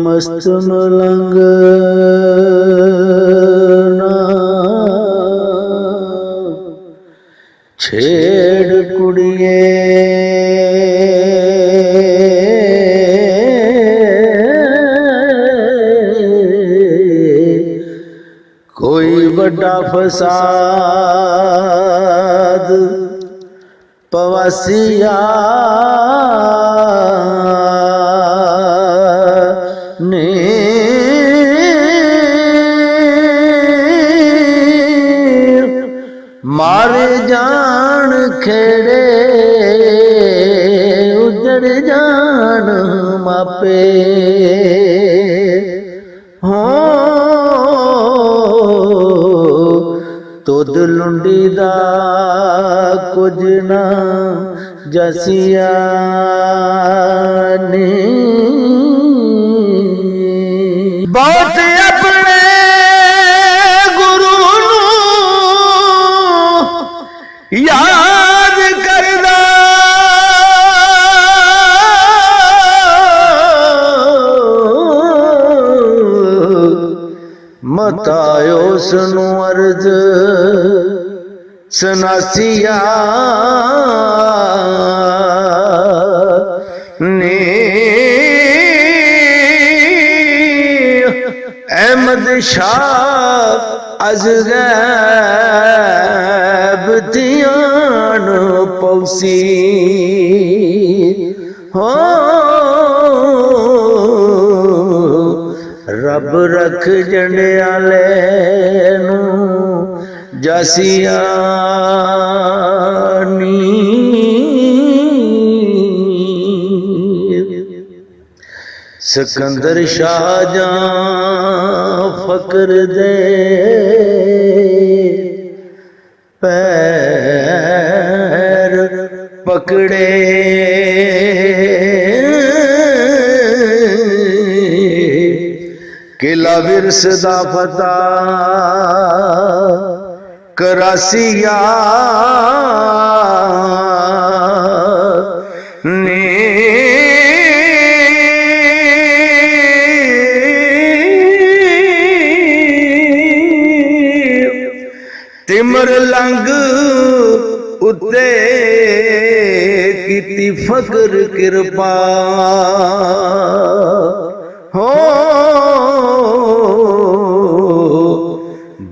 मस्त मलंग छेड़ कुड़िए कोई बड़ा फसाद पवासिया ने मारे जान खेड़े उजड़ जान मापे हो तुद लुंडी दा कुछ ना जसिया ने बहुत अपने गुरु याद करदा मतायो सुनु अर्ज सनासिया ने अहमद शाह अज़गैब दियान पौसी हो रब रख जंडे आले नू जासिया सिकंदर शाहजहां फकर दे पैर पकड़े किला विरस दा फता करासिया ने तिमर लंग उते कीती फकर कृपा हो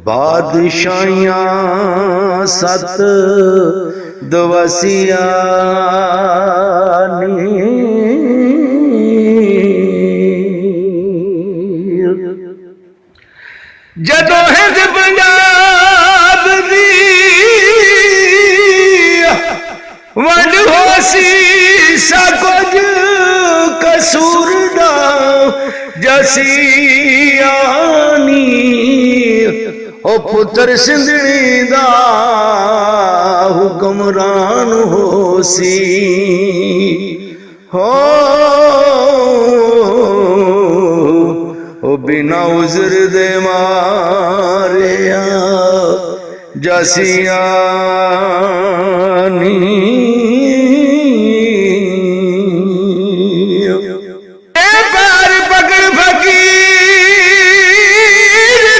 बादशाहियां सत दवासिया जदों है पंजाब दी वंड होसी सा कुछ कसूर दा जसियानी ओ पुत्र सिंधणी दा हुक्मरान होसी हो ओ बिना उजर दे मारिया जसियानी पैर पकड़ फकीर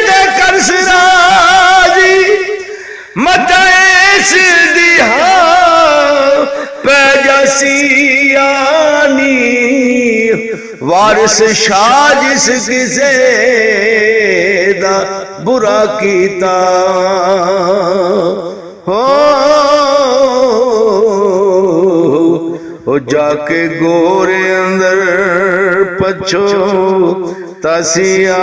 दे कर सिराजी मतैस दिहा पै जसियानी वारिस शाह जिस किसे दा बुरा कीता हो जाके गोरे अंदर पछो तसिया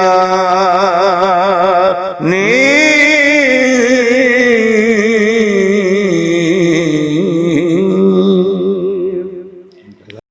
नी